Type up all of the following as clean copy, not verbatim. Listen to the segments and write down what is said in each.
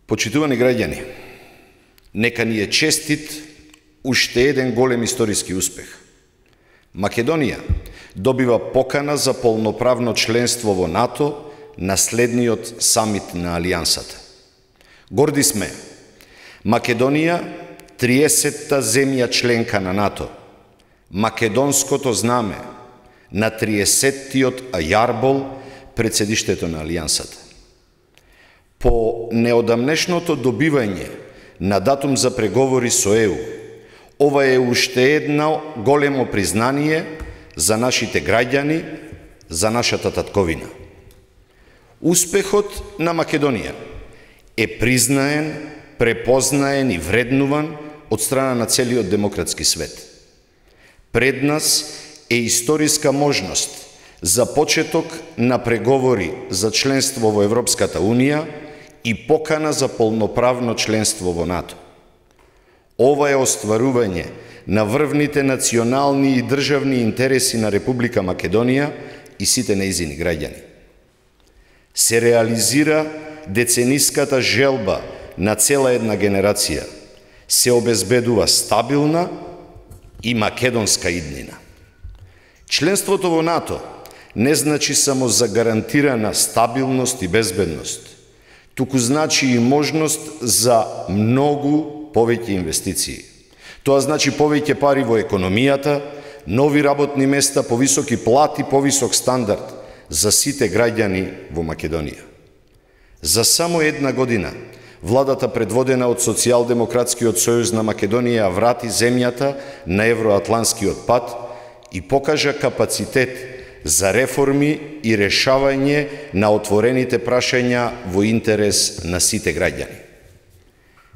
Почитувани граѓани, нека ни е честит уште еден голем историски успех. Македонија добива покана за полноправно членство во НАТО на следниот самит на Алијансата. Горди сме, Македонија, 30-та земја членка на НАТО, македонското знаме на 30-тиот јарбол пред седиштето на Алијансата. По неодамнешното добивање на датум за преговори со ЕУ, ова е уште едно големо признание за нашите граѓани, за нашата татковина. Успехот на Македонија е признаен, препознаен и вреднуван од страна на целиот демократски свет. Пред нас е историска можност за почеток на преговори за членство во Европската Унија и покана за полноправно членство во НАТО. Ова е остварување на врвните национални и државни интереси на Република Македонија и сите нејзини граѓани. Се реализира децениската желба на цела една генерација, се обезбедува стабилна и македонска иднина. Членството во НАТО не значи само за гарантирана стабилност и безбедност, туку значи и можност за многу повеќе инвестиции. Тоа значи повеќе пари во економијата, нови работни места, повисоки плати, повисок стандард за сите граѓани во Македонија. За само една година, владата предводена од Социјалдемократскиот сојуз на Македонија врати земјата на евроатланскиот пат и покажа капацитет за реформи и решавање на отворените прашања во интерес на сите граѓани.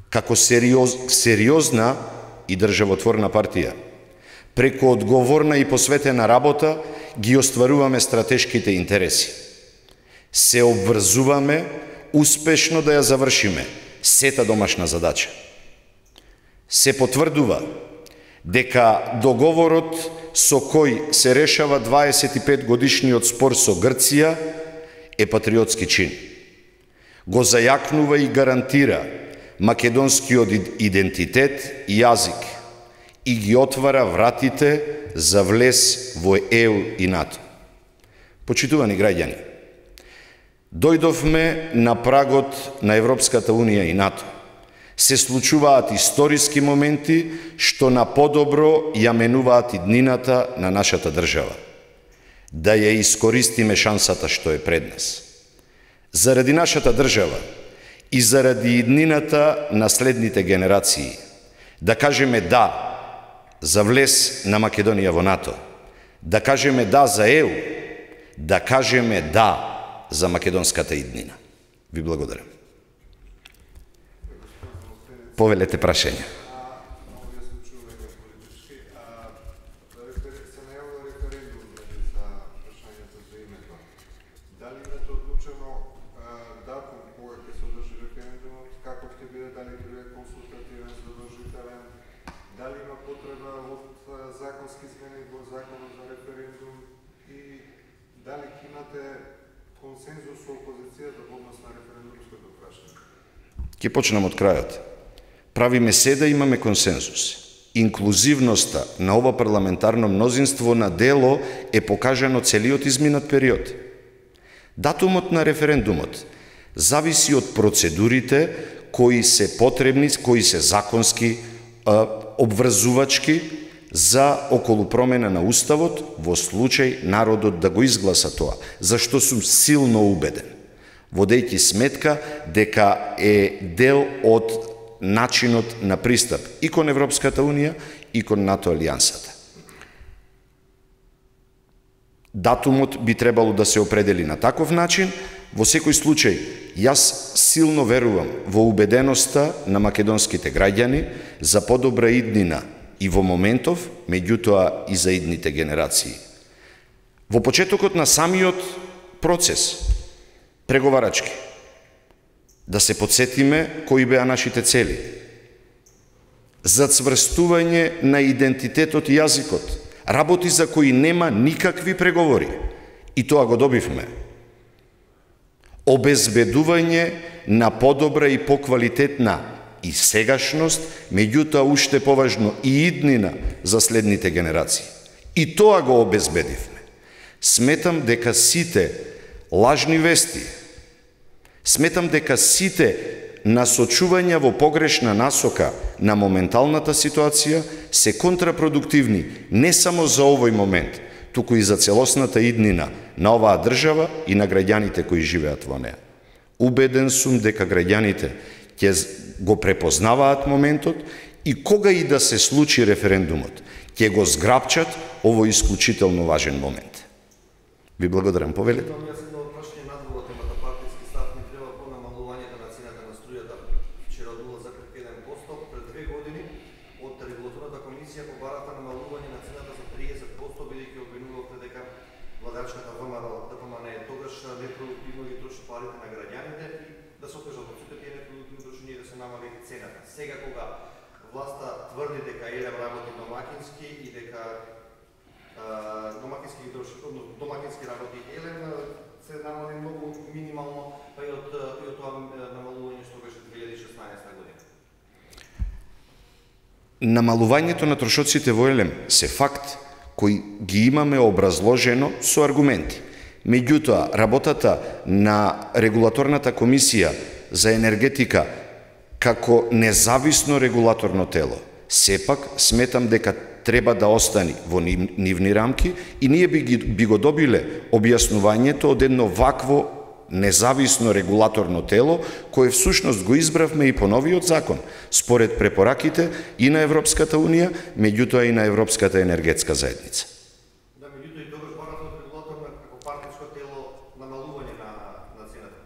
Како сериозна и државотворна партија, преку одговорна и посветена работа ги остваруваме стратешките интереси. Се обврзуваме успешно да ја завршиме сета домашна задача. Се потврдува дека договорот со кој се решава 25 годишниот спор со Грција е патриотски чин. Го зајакнува и гарантира македонскиот идентитет и јазик и ги отвара вратите за влез во ЕУ и НАТО. Почитувани граѓани, дојдовме на прагот на Европската Унија и НАТО. Се случуваат историски моменти што на подобро ја менуваат иднината на нашата држава. Да ја искористиме шансата што е пред нас. Заради нашата држава и заради иднината на следните генерации, да кажеме да за влез на Македонија во НАТО, да кажеме да за ЕУ, да кажеме да за македонската иднина. Ви благодарам. Повелете прашања. Дали имате одлучено датум кога ќе се одржи референдумот, како ќе биде, дали ќе биде консултативен, задолжителен, дали има потреба од законски измени во законот за референдум и дали ќе имате консензус со опозицијата во однос на референдумското прашање? Ќе почнам од крајот. Правиме се да имаме консензус. Инклузивноста на ова парламентарно мнозинство на дело е покажано целиот изминат период. Датумот на референдумот зависи од процедурите кои се потребни, кои се законски, обврзувачки за околу промена на Уставот, во случај народот да го изгласа тоа, зашто сум силно убеден, водејќи сметка дека е дел од начинот на пристап и кон Европската Унија и кон НАТО алијансата. Датумот би требало да се определи на таков начин. Во секој случај, јас силно верувам во убеденоста на македонските граѓани за подобра иднина и во моментов, меѓутоа и за идните генерации. Во почетокот на самиот процес, преговарачки, да се подсетиме кои беа нашите цели. Зацврстување на идентитетот и јазикот, работи за кои нема никакви преговори, и тоа го добивме. обезбедување на подобра и поквалитетна и сегашност, меѓутоа уште поважно и иднина за следните генерации. И тоа го обезбедивме. Сметам дека сите лажни вести, сметам дека сите насочувања во погрешна насока на моменталната ситуација се контрапродуктивни не само за овој момент, туку и за целосната иднина на оваа држава и на граѓаните кои живеат во неа. Убеден сум дека граѓаните ќе го препознаваат моментот и кога и да се случи референдумот, ќе го зграпчат овој исклучително важен момент. Ви благодарам, повелете. Сега кога власта тврди дека ЕЛЕМ работи домакински и дека домакински работи ЕЛЕМ, се намали многу минимално, па и од тоа намалување што беше 2016 година. Намалувањето на трошоците во ЕЛЕМ се факт кој ги имаме образложено со аргументи. Меѓутоа, работата на Регулаторната комисија за енергетика како независно регулаторно тело, сепак сметам дека треба да остани во нивни рамки и ние би го добиле објаснувањето од едно вакво независно регулаторно тело, кое всушност го избравме и по новиот закон, според препораките и на Европската Унија, меѓутоа и на Европската енергетска заедница. Да, меѓутоа и добро барате од регулаторно како партиско тело намалување на цената.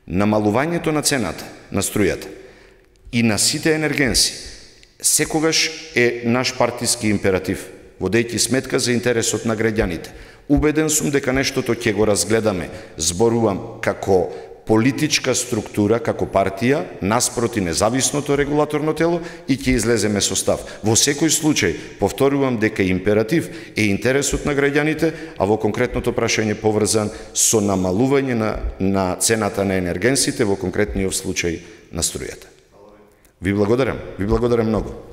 Намалувањето на цената на струјата и на сите енергенси секогаш е наш партиски императив, водејќи сметка за интересот на граѓаните. Убеден сум дека нештото ќе го разгледаме, зборувам, како политичка структура, како партија, наспроти независното регулаторно тело и ќе излеземе со став. Во секој случај, повторувам дека императив е интересот на граѓаните, а во конкретното прашање поврзан со намалување на цената на енергенсите, во конкретниот случај на струјата. Ви благодарам многу.